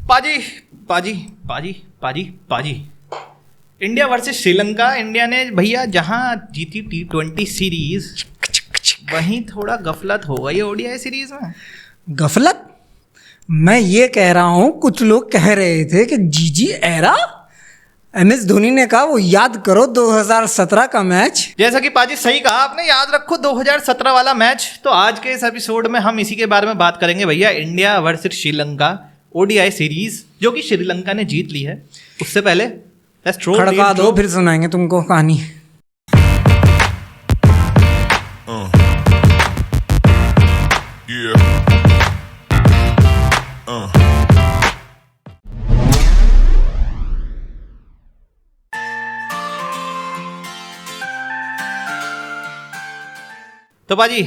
पाजी पाजी पाजी पाजी पाजी इंडिया वर्सेस श्रीलंका। इंडिया ने भैया जहां जीती T20 सीरीज वहीं थोड़ा गफलत हो गई ओडीआई सीरीज में। गफलत? मैं ये कह रहा हूं, कुछ लोग कह रहे थे कि जीजी एरा, MS धोनी ने कहा वो याद करो 2017 का मैच। जैसा कि पाजी सही कहा आपने, याद रखो 2017 वाला मैच। तो आज के इस एपिसोड में हम इसी के बारे में बात करेंगे भैया, India versus Sri Lanka ODI series जो कि श्रीलंका ने जीत ली है। उससे पहले खड़का दो, फिर सुनाएंगे तुमको कहानी। तो बाजी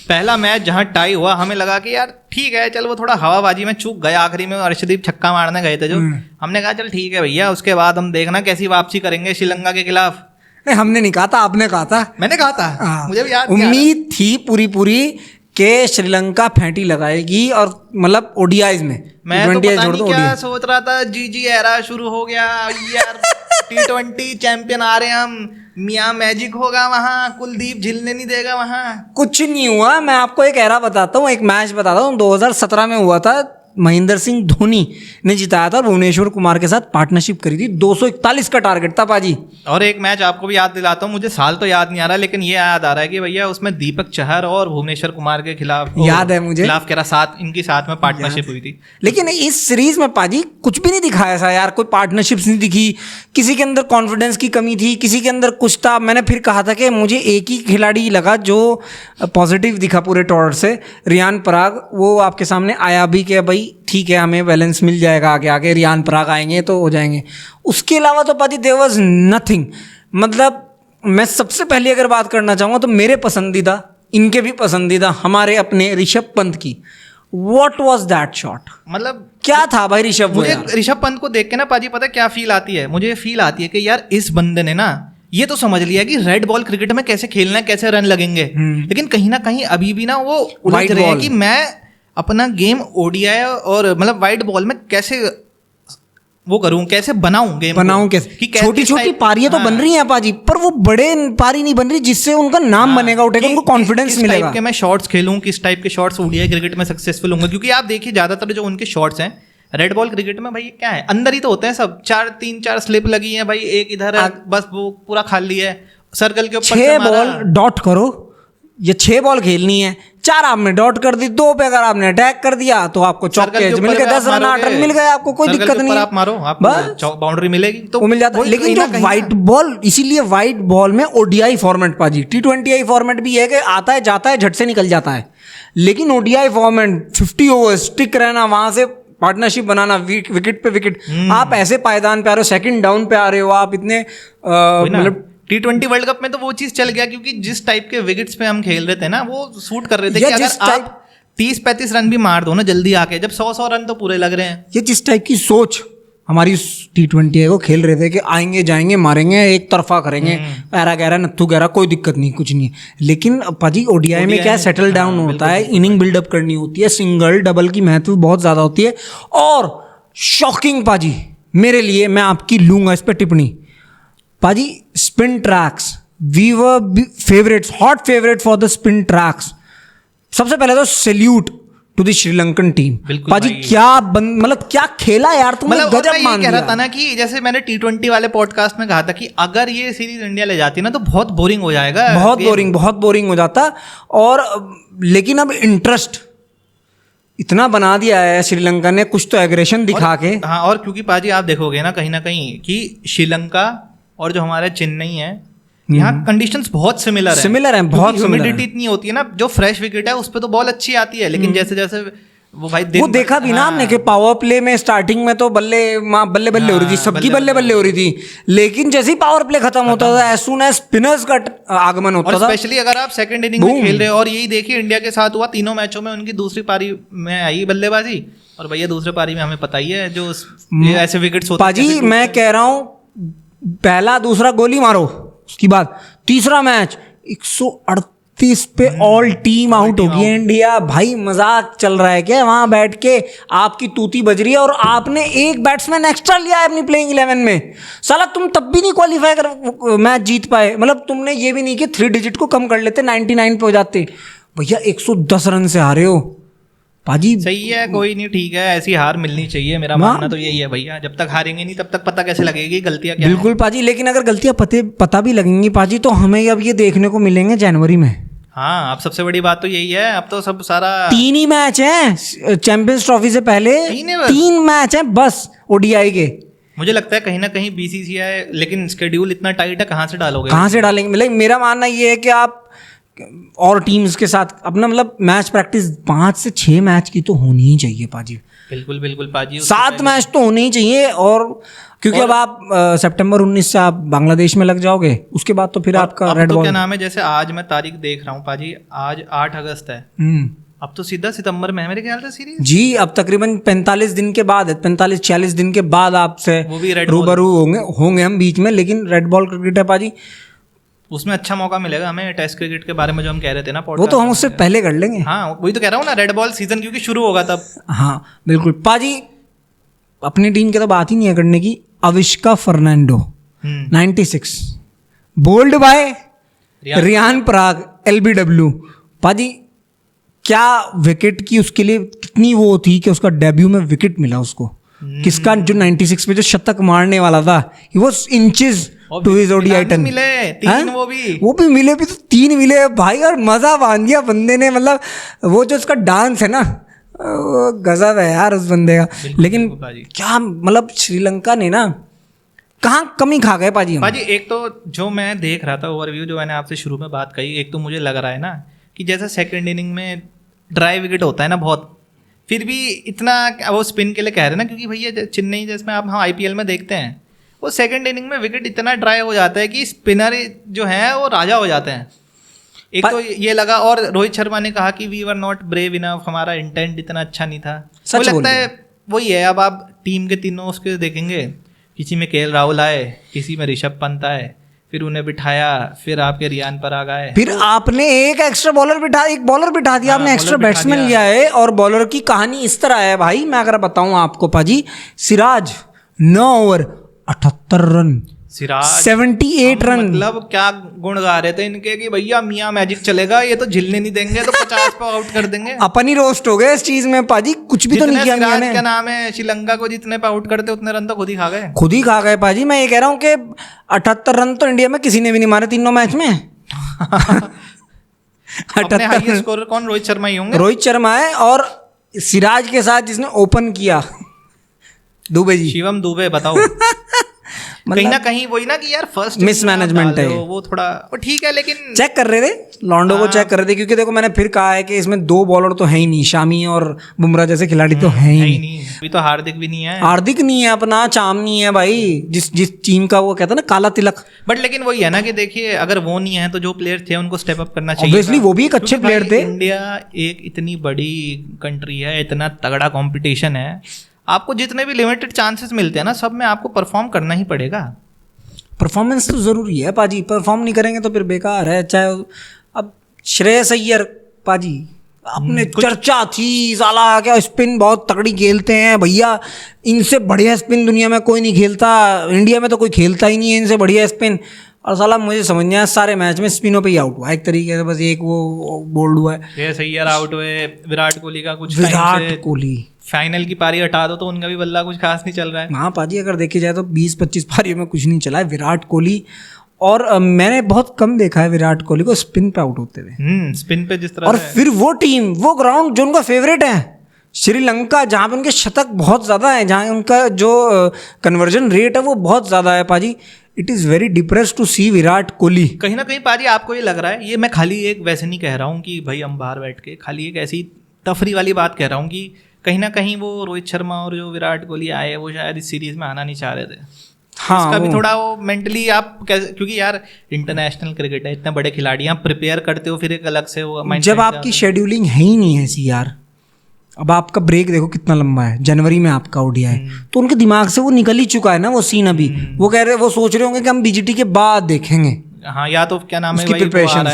पहला मैच जहां टाई हुआ, हमें लगा कि यार ठीक है, चल वो थोड़ा हवाबाजी में चूक गया आखिरी में, अर्शदीप छक्का मारने गए थे जो, हमने कहा चल ठीक है भैया, उसके बाद हम देखना कैसी वापसी करेंगे श्रीलंका के खिलाफ। नहीं, हमने नहीं कहा था, आपने कहा था। मैंने कहा था, मुझे भी याद। उम्मीद थी पूरी के श्रीलंका फेंटी लगाएगी और मतलब ओडीआईज में। मैं तो पता नहीं क्या सोच रहा था, जीजी एरा शुरू हो गया यार, T20 चैंपियन आ रहे हैं हम, मियां मैजिक होगा वहां, कुलदीप झिलने नहीं देगा वहां। कुछ नहीं हुआ। मैं आपको एक एरा बताता हूँ, एक मैच बताता हूँ, 2017 में हुआ था। महेंद्र सिंह धोनी ने जिताया था, भुवनेश्वर कुमार के साथ पार्टनरशिप करी थी, 241 का टारगेट था पाजी। और एक मैच आपको भी याद दिलाता हूँ, मुझे साल तो याद नहीं आ रहा, लेकिन ये याद आ रहा है कि भैया उसमें दीपक चहर और भुवनेश्वर कुमार के खिलाफ, याद है मुझे, खिलाफ कह रहा, साथ इनकी साथ में पार्टनरशिप हुई थी। लेकिन इस सीरीज में पाजी कुछ भी नहीं दिखाया था यार, कोई पार्टनरशिप्स नहीं दिखी, किसी के अंदर कॉन्फिडेंस की कमी थी, किसी के अंदर कुछ था। मैंने फिर कहा था कि मुझे एक ही खिलाड़ी लगा जो पॉजिटिव दिखा पूरे टूर से, रियान पराग। वो आपके सामने आया भी कि भाई ठीक है, हमें बैलेंस मिल जाएगा, आगे आगे रियान पराग आएंगे तो हो जाएंगे। उसके अलावा तो पाजी देयर वाज नथिंग। मतलब मैं सबसे पहले अगर बात करना चाहूँगा तो मेरे पसंदीदा, इनके भी पसंदीदा, हमारे अपने ऋषभ पंत की। What was that shot? मतलब क्या था भाई ऋषभ? मुझे ऋषभ पंत को देख के ना पाजी पता क्या फील आती है, मुझे फील आती है कि यार इस बंदे ने ना ये तो समझ लिया कि रेड बॉल क्रिकेट में कैसे खेलना है, कैसे रन लगेंगे, लेकिन कहीं ना कहीं अभी भी ना वो उलझ रहे हैं कि मैं अपना गेम ओडीआई और मतलब वाइट बॉल में कैसे वो करूं, कैसे बनाऊं गेम, बनाऊं कैसे। छोटी छोटी पारियां तो बन रही हैं पाजी, पर वो बड़े पारी नहीं बन रही जिससे उनका नाम बनेगा, उठेगा, उनको कॉन्फिडेंस मिलेगा। किस टाइप के मैं शॉट्स खेलूं, किस टाइप के शॉट्स ओडीआई क्रिकेट में सक्सेसफुल होंगे। क्योंकि आप देखिए ज्यादातर जो उनके शॉट्स हैं रेड बॉल क्रिकेट में भाई क्या है, अंदर ही तो होते हैं सब, 3-4 स्लिप लगी है भाई, एक इधर है, बस वो पूरा खाली है, सर्कल के ऊपर 6 बॉल डॉट करो, ये 6 बॉल खेलनी है, 4 आपने डॉट कर दी, 2 पे अगर आपने अटैक कर दिया तो आपको चौके मिल गए, 10 रन 8 रन मिल गए, आपको कोई दिक्कत नहीं है, आप मारो, आपको बाउंड्री मिलेगी तो वो मिल जाता है। लेकिन जो व्हाइट बॉल, इसीलिए व्हाइट बॉल में ओडीआई फॉर्मेट पाजी, T20 फॉर्मेट भी है कि आता है जाता है झट से निकल जाता है, लेकिन ओडीआई फॉर्मेट 50 ओवर स्टिक रहना, वहां से पार्टनरशिप बनाना, विकेट पे विकेट, आप ऐसे पायदान पे आ रहे हो, सेकंड डाउन पे आ रहे हो, आप इतने मतलब T20 वर्ल्ड कप में तो वो चीज चल गया, क्योंकि जिस टाइप के विकेट्स पे हम खेल रहे थे ना, वो सूट कर रहे थे कि अगर आप 30-35 रन भी मार दो ना जल्दी आके, जब 100 रन तो पूरे लग रहे हैं। ये जिस टाइप की सोच हमारी T20 को खेल रहे थे कि आएंगे जाएंगे मारेंगे, एक तरफा करेंगे, पैरा गहरा नत्थू गहरा, कोई दिक्कत नहीं, कुछ नहीं है। लेकिन पाजी ओडीआई में क्या सेटल डाउन होता है, इनिंग बिल्डअप करनी होती है, सिंगल डबल की महत्व बहुत ज्यादा होती है। और शॉकिंग पाजी मेरे लिए, मैं आपकी लूंगा इस पर टिप्पणी पाजी, spin tracks, we were favourites, hot favourite for the spin tracks. सबसे पहले तो salute to the Sri Lankan team पाजी, क्या मतलब क्या खेला यार तुमने, मतलब गजब मान दिया। कह रहा था ना कि जैसे मैंने T20 वाले पॉडकास्ट में कहा था कि अगर ये सीरीज इंडिया ले जाती ना तो बहुत बोरिंग हो जाएगा, बहुत बोरिंग हो जाता। और लेकिन अब इंटरेस्ट इतना बना दिया है श्रीलंका ने, कुछ तो एग्रेशन दिखा के। हाँ, और क्योंकि पाजी आप देखोगे ना कहीं कि श्रीलंका और जो हमारे चेन्नई है, यहाँ कंडीशंस बहुत सिमिलर हैं, बहुत ह्यूमिडिटी इतनी होती है ना, जो फ्रेश विकेट है उस पे तो बॉल अच्छी आती है, लेकिन जैसे जैसे वो भाई वो देखा भी ना हमने कि पावर प्ले में स्टार्टिंग में तो बल्ले हो रही थी, सबकी बल्ले हो रही थी, लेकिन जैसे ही पावर प्ले खत्म होता था, एज सून एज स्पिनर्स का आगमन होता था, स्पेशली अगर आप सेकंड इनिंग में खेल रहे हो। और यही देखिए इंडिया के साथ हुआ, तीनों मैचों में उनकी दूसरी पारी में आई बल्लेबाजी, और भैया दूसरे पारी में हमें पता ही है जो ऐसे विकेट्स होते हैं। पाजी मैं कह रहा हूँ, पहला दूसरा गोली मारो, उसके बाद तीसरा मैच 31 पे ऑल टीम आउट हो गई है इंडिया। भाई मजाक चल रहा है क्या? वहां बैठ के आपकी तूती बज रही है और आपने एक बैट्समैन एक्स्ट्रा लिया है अपनी प्लेइंग 11 में। साला तुम तब भी नहीं क्वालिफाई कर मैच जीत पाए। मतलब तुमने ये भी नहीं कि 3 डिजिट को कम कर लेते, 99 पे हो जाते। भैया 110 रन से हारे हो पाजी। सही है, कोई नहीं, ठीक है, ऐसी हार मिलनी चाहिए। मेरा मानना तो यही है भैया, जब तक हारेंगे नहीं तब तक पता कैसे लगेगी गलतियां क्या बिल्कुल पाजी, लेकिन अगर गलतियां पता भी लगेंगी पाजी तो हमें अब ये देखने को मिलेंगे जनवरी में। हाँ, अब सबसे बड़ी बात तो यही है, अब तो सब सारा 3 ही मैच हैं चैंपियंस ट्रॉफी से पहले, 3 मैच हैं बस ओडीआई के। मुझे लगता है कहीं ना कहीं बीसीसीआई, लेकिन स्केड्यूल इतना टाइट है, कहाँ से डालोगे? कहाँ से डालेंगे? मतलब मेरा मानना ये है कि आप और टीम्स के साथ अपना मतलब मैच प्रैक्टिस 5 से 6 मैच की तो होनी ही चाहिए पाजी। बिल्कुल बिल्कुल पाजी, 7 मैच तो होने ही चाहिए। और क्योंकि अब आप सितंबर 19 से आप बांग्लादेश में लग जाओगे, उसके बाद तो फिर आपका रेड तो बॉल। क्या नाम है, जैसे आज मैं तारीख देख रहा हूँ पाजी, आज 8 अगस्त है, अब तो सीधा सितंबर में है मेरे ख्याल से सीरीज जी। अब तकरीबन 45 दिन के बाद है, 45-46 दिन के बाद आपसे वो भी रेड रूबरू होंगे हम बीच में। लेकिन रेड बॉल क्रिकेट है पाजी, उसमें अच्छा मौका मिलेगा हमें टेस्ट क्रिकेट के बारे में जो हम कह रहे थे ना, वो तो हम उससे पहले कर लेंगे। हाँ, वही तो कह रहा हूँ ना, रेड बॉल सीजन क्योंकि शुरू होगा तब। हाँ बिल्कुल पाजी, अपनी टीम की तो बात ही नहीं है करने की। Avishka Fernando 96 bowled by Riyan Parag LBW। पाजी क्या विकेट की उसके लिए कितनी वो थी कि उसका डेब्यू में विकेट मिला उसको। किसका? जो 96 पे जो शतक मारने वाला था, he was inches to his ODI turn. मिले 3 वो भी मिले भी तो 3 मिले भाई, और मजा बांध दिया बंदे ने। मतलब वो जो उसका डांस है ना, वो गजब है यार उस बंदे का। लेकिन क्या मतलब श्रीलंका ने ना कहाँ कमी खा गए पाजी। पाजी एक तो जो मैं देख रहा था ओवरव्यू, जो मैंने आपसे शुरू में बात कही, एक तो मुझे लग रहा है ना कि जैसा सेकंड इनिंग में ड्राई विकेट होता है ना बहुत, फिर भी इतना वो स्पिन के लिए कह रहे हैं ना, क्योंकि भैया चेन्नई जिसमें आप IPL में देखते हैं, वो सेकंड इनिंग में विकेट इतना ड्राई हो जाता है कि स्पिनर जो है वो राजा हो जाते हैं। एक तो ये लगा, और रोहित शर्मा ने कहा कि we were not brave enough, हमारा इंटेंट इतना अच्छा नहीं था। मुझे लगता है वही है। अब आप टीम के तीनों उसके देखेंगे, किसी में KL राहुल आए, किसी में ऋषभ पंत आए, फिर उन्हें बिठाया, फिर आपके रियान पराग आए, फिर आपने एक एक्स्ट्रा बॉलर बिठा दिया, आपने एक्स्ट्रा बैट्समैन लिया है। और बॉलर की कहानी इस तरह है भाई, मैं अगर बताऊं आपको पाजी, Siraj 9 over 78 run, Siraj 78 run. मतलब क्या गुण गा रहे थे इनके कि भैया मियां मैजिक चलेगा, ये तो झिलने नहीं देंगे, तो 50 पे आउट कर देंगे। अपन ही रोस्ट हो गए इस चीज में पाजी, कुछ भी तो नहीं किया मियां ने। क्या नाम है, श्रीलंका को जितने पे आउट करते उतने रन तो खुद ही खा गए पाजी। मैं ये कह रहा हूँ कि 78 रन तो इंडिया में किसी ने भी नहीं मारे 3 मैच में। अपने हाईएस्ट स्कोरर कौन? रोहित शर्मा ही होंगे। रोहित शर्मा है, और सिराज के साथ जिसने ओपन किया दुबे जी, शिवम दुबे। बताओ कहीं ना कहीं वही ना कि यार फर्स्ट मिसमैनेजमेंट है वो थोड़ा, वो ठीक है, लेकिन चेक कर रहे थे लॉन्डो को, चेक कर रहे थे। क्योंकि देखो मैंने फिर कहा है कि इसमें 2 बॉलर तो है ही नहीं, शामी और बुमराह जैसे खिलाड़ी तो है ही नहीं। अभी तो हार्दिक भी नहीं है, हार्दिक नहीं है अपना, चाम नहीं है भाई, जिस टीम का वो कहता है ना काला तिलक। बट लेकिन वही है ना कि देखिए, अगर वो नहीं है तो जो प्लेयर थे उनको स्टेप अप करना चाहिए। ऑब्वियसली वो भी एक अच्छे प्लेयर थे। इंडिया एक इतनी बड़ी कंट्री है, इतना तगड़ा कंपटीशन है, आपको जितने भी लिमिटेड चांसेस मिलते हैं ना, सब में आपको परफॉर्म करना ही पड़ेगा। परफॉर्मेंस तो जरूरी है पाजी, परफॉर्म नहीं करेंगे तो फिर बेकार है। चाहे अब श्रेयस अय्यर पाजी, अपने चर्चा थी साला क्या स्पिन बहुत तगड़ी खेलते हैं भैया, इनसे बढ़िया स्पिन दुनिया में कोई नहीं खेलता, इंडिया में तो कोई खेलता ही नहीं है इनसे बढ़िया स्पिन। और साला मुझे समझ नहीं आया, सारे मैच में स्पिनों पे ही आउट हुआ एक तरीके से, बस एक वो बोल्ड हुआ है। ये सही यार आउट हुए। विराट कोहली का कुछ विराट कोहली फाइनल की पारी हटा दो तो उनका भी बल्ला कुछ खास नहीं चल रहा है। हाँ पाजी, अगर देखे जाए तो 20-25 पारियों में कुछ नहीं चला है विराट कोहली। और मैंने बहुत कम देखा है विराट कोहली को स्पिन पे आउट होते हुए। स्पिन पे जिस तरह, और फिर वो टीम, वो ग्राउंड जो उनका फेवरेट है श्रीलंका, जहाँ पे उनके शतक बहुत ज़्यादा है, जहाँ उनका जो कन्वर्जन रेट है वो बहुत ज़्यादा है पाजी। It is very depress to see Virat Kohli. कहीं ना कहीं पाजी आपको ये लग रहा है, ये मैं खाली एक वैसे नहीं कह रहा हूँ कि भाई हम बाहर बैठ के खाली एक ऐसी तफरी वाली बात कह रहा हूँ कि कहीं ना कहीं वो रोहित शर्मा और जो विराट कोहली आए वो शायद इस सीरीज में आना नहीं चाह रहे थे। हाँ, उसका भी थोड़ा वो मेंटली आप क्योंकि यार इंटरनेशनल क्रिकेट है, इतने बड़े खिलाड़ी आप प्रिपेयर करते हो, फिर एक अलग से वो जब आपकी शेड्यूलिंग है ही नहीं ऐसी यार। अब आपका ब्रेक देखो कितना लंबा है, जनवरी में आपका ओडीआई है, तो उनके दिमाग से वो निकल ही चुका है ना वो सीन। अभी वो कह रहे, वो सोच रहे होंगे कि हम बीजीटी के बाद देखेंगे। हाँ, या तो क्या नाम है, प्रिपरेशन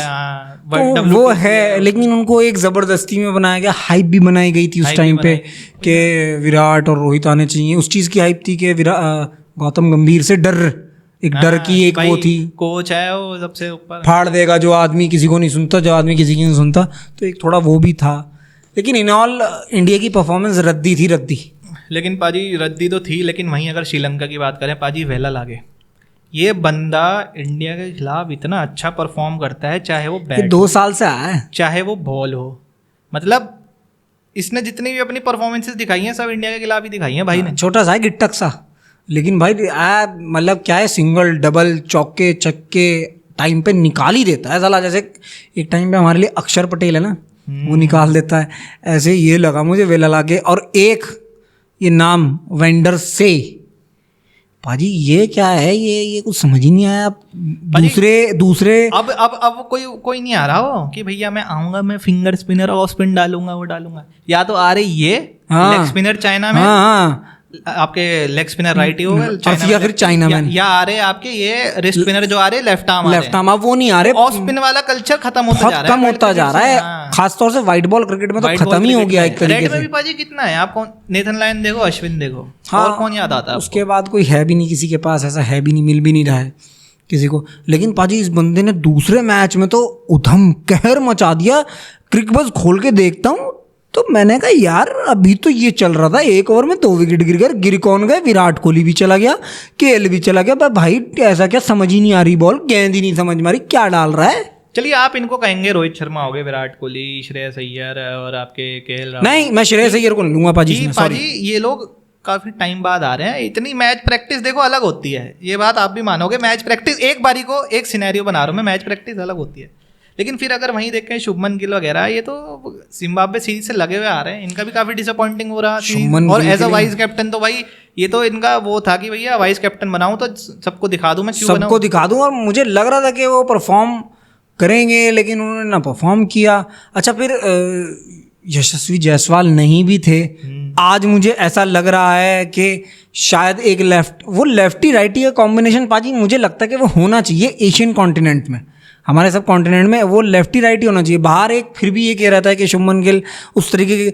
तो वो है, लेकिन उनको एक जबरदस्ती में बनाया गया, हाइप भी बनाई गई थी उस टाइम पे कि विराट और रोहित आने चाहिए। उस चीज़ की हाइप थी कि गौतम गंभीर से एक डर की एक वो थी, कोच है वो सबसे ऊपर, फाड़ देगा जो आदमी किसी को नहीं सुनता, जो आदमी किसी की नहीं सुनता, तो एक थोड़ा वो भी था। लेकिन इन ऑल इंडिया की परफॉर्मेंस रद्दी। लेकिन पाजी रद्दी तो थी, लेकिन वहीं अगर श्रीलंका की बात करें पाजी, वेला लागे ये बंदा इंडिया के खिलाफ इतना अच्छा परफॉर्म करता है, चाहे वो बैट 2 साल से आया है, चाहे वो बॉल हो, मतलब इसने जितनी भी अपनी परफॉर्मेंसेस दिखाई हैं सब इंडिया के खिलाफ ही दिखाई हैं भाई ने। छोटा सा है, गिट्टक सा, लेकिन भाई मतलब क्या है, सिंगल डबल चौके छक्के टाइम पे निकाल ही देता है साला। जैसे एक टाइम पे हमारे लिए अक्षर पटेल है ना, वो निकाल देता है, ऐसे ये लगा मुझे वेला लागे। और एक ये नाम वेंडर से, पाजी ये क्या है, ये कुछ समझ ही नहीं आया। दूसरे अब कोई नहीं आ रहा हो कि भैया मैं आऊंगा, मैं फिंगर स्पिनर और स्पिन डालूंगा, वो डालूंगा। या तो आ रही ये लेग स्पिनर चाइना में, आपके लेग स्पिनर राइट ही होगा या फिर चाइना में, या आ रहे आपके ये रिस्ट स्पिनर जो आ रहे लेफ्ट आर्म, अब वो नहीं आ रहे। ऑफ स्पिन वाला कल्चर खत्म होता जा रहा है, खासतौर से व्हाइट बॉल क्रिकेट में तो खत्म ही हो गया एक तरीके से। रेड में भी पाजी कितना है, आप कौन, नेथन लायन देखो, अश्विन देखो, और कौन याद आता है? उसके बाद कोई है भी नहीं किसी के पास, ऐसा है भी नहीं, मिल भी नहीं रहा है किसी को। लेकिन पाजी इस बंदे ने दूसरे मैच में तो उधम कहर मचा दिया। क्रिकबज़ खोल के देखता हूँ तो मैंने कहा यार अभी तो ये चल रहा था, 1 ओवर में 2 विकेट गिर कौन गए, विराट कोहली भी चला गया, केएल भी चला गया। भाई ऐसा क्या, समझ ही नहीं आ रही बॉल, गेंद ही नहीं समझ में आ रही, क्या डाल रहा है। चलिए आप इनको कहेंगे रोहित शर्मा हो गए, विराट कोहली, श्रेयस अय्यर और आपके केएल राहुल। नहीं, मैं श्रेयस अय्यर को नहीं लूंगा पाजी, पाजी ये लोग काफी टाइम बाद आ रहे हैं। इतनी मैच प्रैक्टिस देखो अलग होती है, ये बात आप भी मानोगे। मैच प्रैक्टिस एक बारी को एक सिनेरियो बना रहा हूँ मैं, मैच प्रैक्टिस अलग होती है। लेकिन फिर अगर वहीं देखें शुभमन गिल वगैरह, ये तो जिम्बाब्वे सीरीज से लगे हुए आ रहे हैं, इनका भी काफी डिसअपॉइंटिंग हो रहा। और एज अ वाइस कैप्टन तो भाई ये तो इनका वो था कि भैया वाइस कैप्टन बनाऊं तो सबको दिखा दूं, मैं क्यों बनाऊं, सबको दिखा दूं। और मुझे लग रहा था कि वो परफॉर्म करेंगे, लेकिन उन्होंने ना परफॉर्म किया। अच्छा, फिर यशस्वी जायसवाल नहीं भी थे। आज मुझे ऐसा लग रहा है कि शायद एक वो लेफ्टी राइटी का कॉम्बिनेशन पाजी मुझे लगता है कि वो होना चाहिए एशियन कॉन्टिनेंट में, हमारे सब कॉन्टिनेंट में वो लेफ्टी राइटी होना चाहिए। बाहर एक फिर भी ये कह रहता है कि शुभमन गिल उस तरीके की,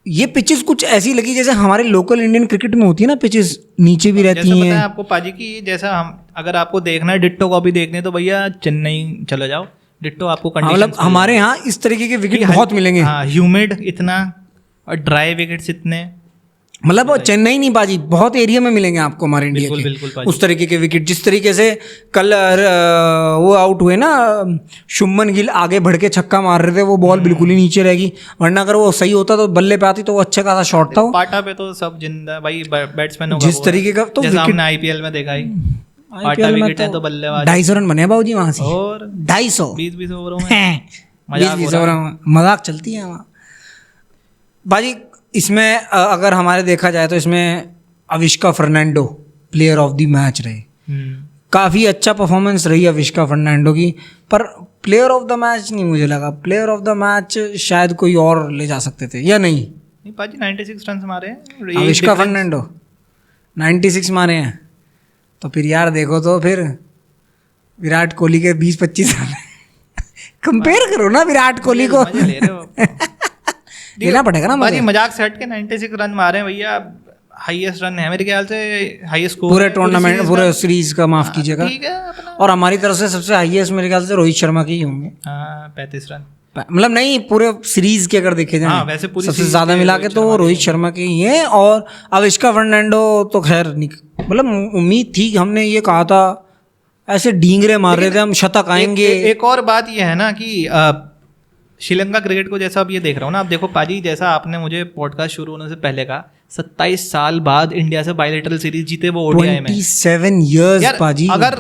ये पिचेस कुछ ऐसी लगी जैसे हमारे लोकल इंडियन क्रिकेट में होती है ना, पिचेस नीचे भी रहती हैं। पता है आपको पाजी की, जैसा हम अगर आपको देखना है डिट्टो कॉपी देखनी है तो भैया चेन्नई चले जाओ, डिट्टो आपको कंडीशन, मतलब हमारे यहाँ इस तरीके के विकेट बहुत मिलेंगे। हाँ, ह्यूमिड इतना और ड्राई विकेट्स इतने, मतलब चेन्नई नहीं बाजी, बहुत एरिया में मिलेंगे आपको हमारे इंडिया के बिल्कुल उस तरीके के विकेट। जिस तरीके से कल वो आउट हुए ना, शुभमन गिल आगे बढ़ के छक्का मार रहे थे, वो बॉल बिल्कुल ही नीचे रहेगी, वरना अगर वो सही होता तो बल्ले पे आती तो वो अच्छा खासा शॉट था। पाटा पे तो सब जिंदा भाई बैट्समैन जिस तरीके का, तो हमने आईपीएल में देखा ही, पाटा विकेट है तो बल्लेबाज 250 रन बने बाबूजी वहां से, और 250 20 ओवरों में 20 ओवरों में मजाक चलती है वहाँ बाजी। इसमें अगर हमारे देखा जाए तो इसमें Avishka Fernando player of the match रहे, काफ़ी अच्छा परफॉर्मेंस रही अविष्का फर्नांडो की, पर प्लेयर ऑफ द मैच नहीं मुझे लगा। प्लेयर ऑफ द मैच शायद कोई और ले जा सकते थे, या नहीं? पाजी 96 रन मारे हैं अविष्का फर्नांडो, 96 मारे हैं, तो फिर यार देखो तो फिर विराट कोहली के 20-25 रन कंपेयर करो ना विराट कोहली को, देना पड़ेगा ना मुझे। मजाक से हट के 96 रन मारे भैया, हाईएस्ट रन है मेरे ख्याल से, हाईएस्ट स्कोर पूरे टूर्नामेंट पूरे सीरीज का, माफ कीजिएगा। और हमारी तरफ से सबसे हाईएस्ट मेरे ख्याल से रोहित शर्मा के ही होंगे, 35 रन, मतलब नहीं पूरे सीरीज के अगर देखे जाए वैसे पूरी सबसे ज्यादा मिला के तो रोहित शर्मा के ही है। और अविष्का फर्नांडो तो खैर मतलब उम्मीद थी, हमने ये कहा था, ऐसे डींगरे मार रहे थे हम, शतक आएंगे। एक और बात ये है ना कि श्रीलंका क्रिकेट को जैसा अब ये देख रहा हूँ ना, आप देखो पाजी, जैसा आपने मुझे पॉडकास्ट शुरू होने से पहले कहा, 27 साल बाद इंडिया से बायलैटरल सीरीज जीते वो ओडीआई में, 27 years पाजी। अगर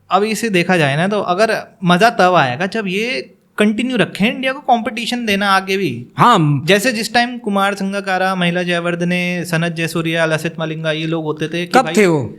अब इसे देखा जाए ना तो अगर मजा तब आएगा जब ये कंटिन्यू रखें इंडिया को कंपटीशन देना आगे भी। हाँ, जैसे जिस टाइम कुमार संगकारा, महिला जयवर्धने, सनत जयसूर्या, लसित मलिंगा, ये लोग होते थे, कब थे वो?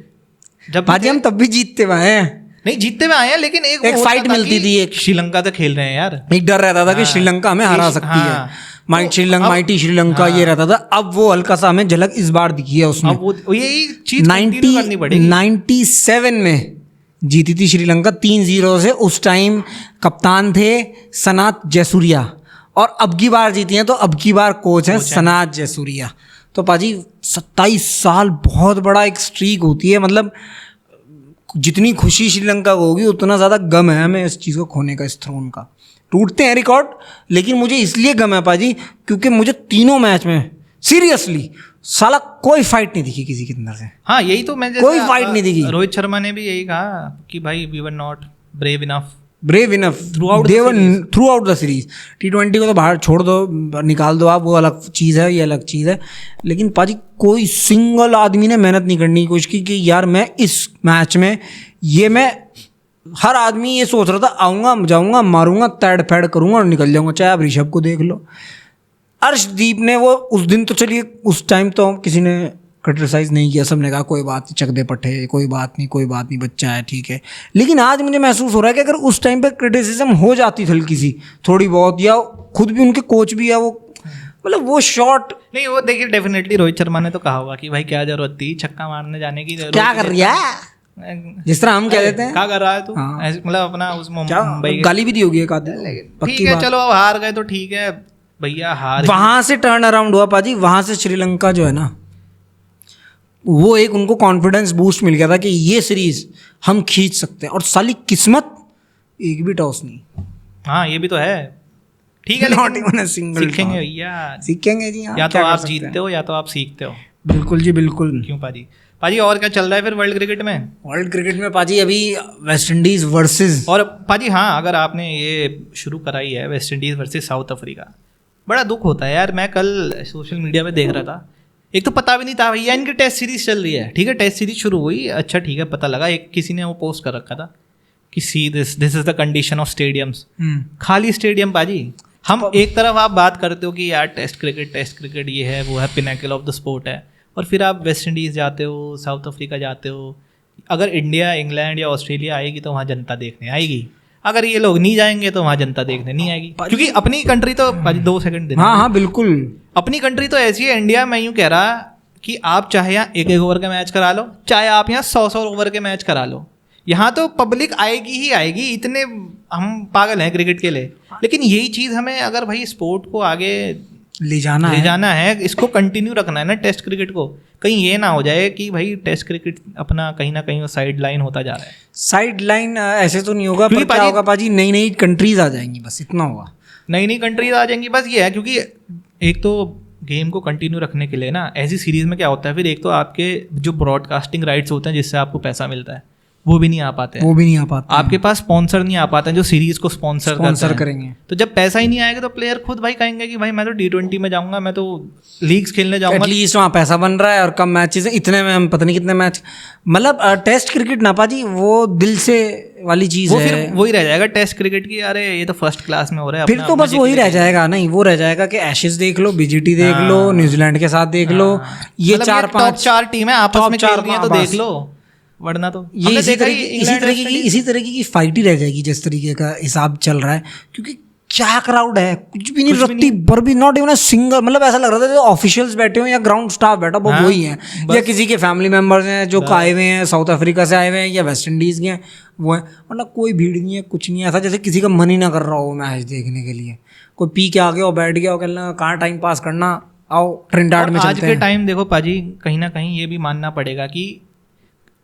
जब पाजी हम तब भी जीतते हुए हैं, नहीं जीतते हुए आए हैं, लेकिन एक फाइट मिलती थी, एक श्रीलंका तो खेल रहे हैं यार, एक डर रहता था कि श्रीलंका हमें हरा सकती है, माइटी श्रीलंका ये रहता था। अब वो हल्का सा हमें झलक इस बार दिखी है उसमें। अब वो यही चीज 97 में जीती थी श्रीलंका 3-0 से। उस टाइम कप्तान थे सनात जयसूर्या, और अब की बार जीती हैं तो अब की बार कोच हैं सनात जयसूर्या। तो पाजी 27 साल बहुत बड़ा एक स्ट्रीक होती है, मतलब जितनी खुशी श्रीलंका को होगी उतना ज़्यादा गम है हमें इस चीज़ को खोने का, इस थ्रोन का। टूटते हैं रिकॉर्ड, लेकिन मुझे इसलिए गम है पाजी क्योंकि मुझे तीनों मैच में सीरियसली साला कोई फाइट नहीं दिखी किसी के अंदर से। हाँ यही तो मैं, कोई फाइट नहीं दिखी। रोहित शर्मा ने भी यही कहा कि भाई we were not brave enough throughout the series. T20 को तो बाहर छोड़ दो, निकाल दो आप, वो अलग चीज़ है, ये अलग चीज़ है, लेकिन पाजी कोई सिंगल आदमी ने मेहनत नहीं करने की कोशिश की कि यार मैं इस मैच में मैं हर आदमी ये सोच रहा था आऊँगा जाऊँगा मारूंगा तैड़ फैड़ करूँगा और निकल जाऊँगा। चाहे आप ऋषभ को देख लो, अर्शदीप ने वो उस दिन तो चलिए उस टाइम तो किसी ने क्रिटिसाइज नहीं किया, सबने कहा कोई बात नहीं, चक दे पट्टे, कोई बात नहीं, बच्चा है ठीक है। लेकिन आज मुझे महसूस हो रहा है कि अगर उस टाइम पे क्रिटिसिज्म हो जाती हल्की सी थोड़ी बहुत, या खुद भी उनके कोच भी है वो, मतलब वो शॉट नहीं, वो देखिए डेफिनेटली रोहित शर्मा ने तो कहा होगा कि भाई क्या जरूरत थी छक्का मारने जाने की, क्या कर रही है, जिस तरह हम कह देते हैं क्या कर रहा है तू, मतलब अपना उस मुंबई गाली भी दी होगी एक आदमी, ठीक है चलो अब हार गए तो ठीक है भैया, हार वहां से टर्न अराउंड हुआ पाजी। वहां से श्रीलंका जो है ना, वो एक उनको कॉन्फिडेंस बूस्ट मिल गया था कि ये सीरीज हम खींच सकते हैं, और साली किस्मत एक भी टॉस नहीं। हाँ ये भी तो है, ठीक है, नॉट इवन अ सिंगल। सीखेंगे भैया, सीखेंगे जी, या तो आप जीतते हो या तो आप सीखते हो। बिल्कुल जी बिल्कुल। क्यों पाजी और क्या चल रहा है फिर वर्ल्ड क्रिकेट में? वर्ल्ड क्रिकेट में पाजी अभी वेस्ट इंडीज वर्सेस, और पाजी हाँ अगर आपने ये शुरू कराई है West Indies versus south Africa, बड़ा दुख होता है यार। मैं कल सोशल मीडिया पे देख रहा था, एक तो पता भी नहीं था भैया इनकी टेस्ट सीरीज चल रही है, ठीक है टेस्ट सीरीज शुरू हुई, अच्छा ठीक है पता लगा, एक किसी ने वो पोस्ट कर रखा था कि see this is the condition of stadiums, खाली स्टेडियम पाजी। हम एक तरफ आप बात करते हो कि यार टेस्ट क्रिकेट ये है वो है, पिनेकल ऑफ द स्पोर्ट है, और फिर आप वेस्ट इंडीज़ जाते हो, साउथ अफ्रीका जाते हो। अगर इंडिया इंग्लैंड या ऑस्ट्रेलिया आएगी तो वहाँ जनता देखने आएगी, अगर ये लोग नहीं जाएंगे तो वहाँ जनता देखने नहीं आएगी, क्योंकि अपनी कंट्री तो 2 सेकंड देना। हाँ बिल्कुल, अपनी कंट्री तो ऐसी है इंडिया, मैं यूँ कह रहा कि आप चाहे यहाँ 1-1 ओवर के मैच करा लो, चाहे आप यहाँ 100 ओवर के मैच करा लो, यहाँ तो पब्लिक आएगी ही आएगी, इतने हम पागल हैं क्रिकेट के लिए। लेकिन यही चीज़ हमें अगर भाई स्पोर्ट को आगे ले जाना है, इसको कंटिन्यू रखना है ना टेस्ट क्रिकेट को, कहीं ये ना हो जाए कि भाई टेस्ट क्रिकेट अपना कहीं ना कहीं साइड लाइन होता जा रहा है। साइड लाइन ऐसे तो नहीं होगा, पर क्या होगा पाजी, नई कंट्रीज आ जाएंगी, बस इतना होगा, नई कंट्रीज आ जाएंगी, बस ये है। क्योंकि एक तो गेम को कंटिन्यू रखने के लिए ना ऐसी सीरीज में क्या होता है, फिर एक तो आपके जो ब्रॉडकास्टिंग राइट्स होते हैं जिससे आपको पैसा मिलता है वो भी नहीं आ पाते हैं, आपके पास स्पॉन्सर नहीं आ पाते हैं जो सीरीज को स्पॉन्सर करेंगे। तो जब पैसा ही नहीं आएगा तो प्लेयर खुद भाई कहेंगे कि भाई मैं तो T20 में जाऊंगा, मैं तो लीग्स खेलने जाऊंगा, एटलीस्ट वहाँ पैसा बन रहा है और कम मैचेस, इतने में हम पता नहीं कितने मैच, मतलब टेस्ट क्रिकेट ना पाजी वो दिल से वाली चीज है, फिर वही रह जाएगा टेस्ट क्रिकेट की, अरे ये तो फर्स्ट क्लास में हो रहा है, फिर तो बस वही रह जाएगा। नहीं, वो रह जाएगा कि एशेज देख लो, BGT देख लो, न्यूजीलैंड के साथ देख लो, ये 4-5 टीम है आपस में खेल रही है तो देख लो, वरना तो ये इसी तरीके की फाइट ही रह जाएगी जिस तरीके का हिसाब चल रहा है। क्योंकि क्या क्राउड है, कुछ भी नहीं रखती, पर भी नॉट इवन अ सिंगल, मतलब ऐसा लग रहा था जो ऑफिशियल्स बैठे हो या ग्राउंड स्टाफ बैठा वो वही है, या किसी के फैमिली मेंबर्स हैं जो आए हुए हैं, साउथ अफ्रीका से आए हुए हैं या वेस्ट इंडीज़ के हैं वो है, मतलब कोई भीड़ नहीं है, कुछ नहीं है, ऐसा जैसे किसी का मन ही ना कर रहा हो मैच देखने के लिए, कोई पी के आ गया हो, बैठ गया हो, कहना कहाँ टाइम पास करना, आओ ट्रिनिडाड में चलते हैं। आज के टाइम देखो पाजी, कहीं ना कहीं ये भी मानना पड़ेगा कि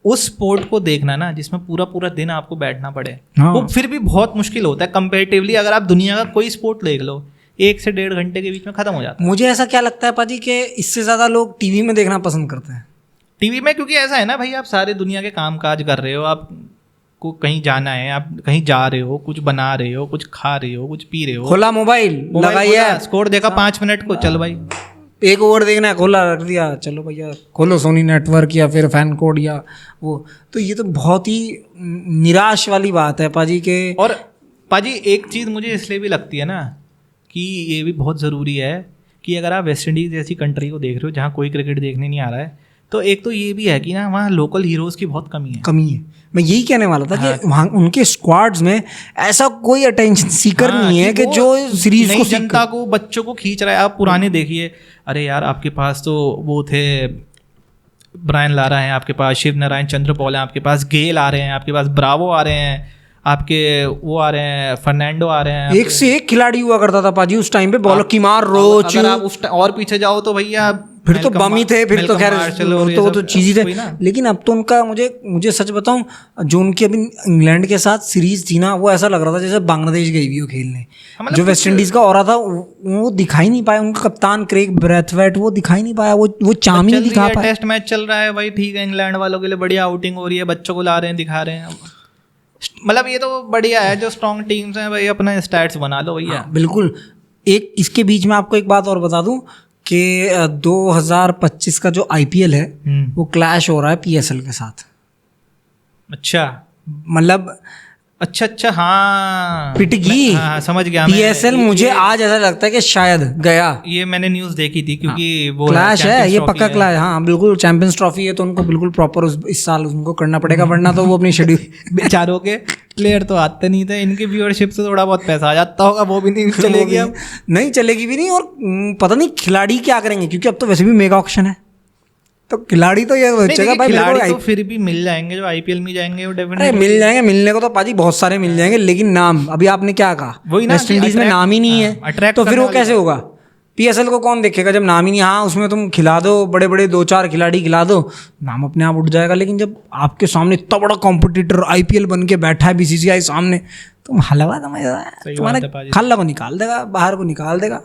उस स्पोर्ट को देखना ना जिसमें पूरा दिन आपको बैठना पड़े, वो फिर भी बहुत मुश्किल होता है कंपैरेटिवली। अगर आप दुनिया का कोई स्पोर्ट देख लो 1 से 1.5 घंटे के बीच में खत्म हो जाता है। मुझे ऐसा क्या लगता है पाजी कि इससे ज़्यादा लोग टीवी में देखना पसंद करते हैं। टीवी में क्योंकि ऐसा है ना भाई, आप सारे दुनिया के काम काज कर रहे हो, आप को कहीं जाना है, आप कहीं जा रहे हो, कुछ बना रहे हो, कुछ खा रहे हो, कुछ पी रहे हो, खोला मोबाइल लगाइए, स्कोर देखा 5 मिनट को, चल भाई 1 ओवर देखना है, खोला रख दिया, चलो भैया खोलो सोनी नेटवर्क या फिर फैन कोड या वो। तो ये तो बहुत ही निराश वाली बात है पाजी के। और पाजी एक चीज़ मुझे इसलिए भी लगती है ना कि ये भी बहुत ज़रूरी है कि अगर आप वेस्ट इंडीज़ जैसी कंट्री को देख रहे हो जहाँ कोई क्रिकेट देखने नहीं आ रहा है, तो एक तो ये भी है कि ना वहाँ लोकल हीरोज़ की बहुत कमी है। मैं यही कहने वाला था कि वहाँ उनके स्क्वाड्स में ऐसा कोई अटेंशन सीकर नहीं है कि जो सीरीज को जनता को बच्चों को खींच रहा है। आप पुराने देखिए, अरे यार आपके पास तो वो थे ब्रायन लारा है आपके पास, शिव नारायण चंद्रपॉल है आपके पास, गेल आ रहे हैं आपके पास, ब्रावो आ रहे हैं आपके, वो आ रहे हैं फर्नांडो आ रहे हैं। एक से एक खिलाड़ी हुआ करता था पाजी उस टाइम पे, बॉलर किमार रोच। अगर आप और पीछे जाओ तो भैया फिर तो बम ही थे, फिर तो खैर तो चीज ही थे। लेकिन अब तो उनका मुझे सच बताऊं, जो उनकी अभी इंग्लैंड के साथ सीरीज थी ना, वो ऐसा लग रहा था जैसे बांग्लादेश गई हुई हो खेलने। जो वेस्ट इंडीज का हो रहा था वो दिखाई नहीं पाया, उनका कप्तान क्रेग ब्रैथवेट वो दिखाई नहीं पाया, वो चाम ही नहीं दिखा पाया। टेस्ट मैच चल रहा है भाई, ठीक है, इंग्लैंड वालों के लिए बढ़िया आउटिंग हो रही है, बच्चों को ला रहे हैं, दिखा रहे हैं। मतलब ये तो बढ़िया है, जो स्ट्रॉन्ग टीम्स हैं भाई अपना स्टैट्स बना लो भैया। बिल्कुल। एक इसके बीच में आपको एक बात और बता दूं कि 2025 का जो IPL है वो क्लैश हो रहा है PSL के साथ। अच्छा, मतलब अच्छा हाँ, पिटगी। हाँ, समझ गया। PSL मुझे आज ऐसा लगता है कि शायद गया। ये मैंने न्यूज़ देखी थी, क्योंकि वो क्लैश है, ये पक्का क्लैश। हाँ बिल्कुल, चैंपियंस ट्रॉफी है तो उनको बिल्कुल प्रॉपर इस साल उनको करना पड़ेगा, वरना तो वो अपनी शेड्यूल बेचारों के प्लेयर तो आते नहीं थे, इनकी व्यूअरशिप से थोड़ा बहुत पैसा आ जाता होगा, वो भी नहीं चलेगी अब। नहीं चलेगी भी नहीं, और पता नहीं खिलाड़ी क्या करेंगे, क्योंकि अब तो वैसे भी मेगा ऑक्शन है, तो खिलाड़ी तो ये बचेगा भाई। खिलाड़ी तो फिर भी मिल जाएंगे जो IPL में जाएंगे, वो डेफिनेटली मिल जाएंगे। मिलने को तो पाजी बहुत सारे मिल जाएंगे, लेकिन नाम अभी आपने क्या कहा, वेस्ट इंडीज में नाम ही नहीं है, तो फिर वो कैसे होगा? PSL को कौन देखेगा जब नाम ही नहीं? हाँ उसमें तुम खिला दो, बड़े बड़े 2-4 खिलाड़ी खिला दो, नाम अपने आप उठ जाएगा। लेकिन जब आपके सामने इतना बड़ा कॉम्पिटिटर IPL बन के बैठा है BCCI सामने, तुम हलवा तुम्हारा खाला को निकाल देगा, बाहर को निकाल देगा।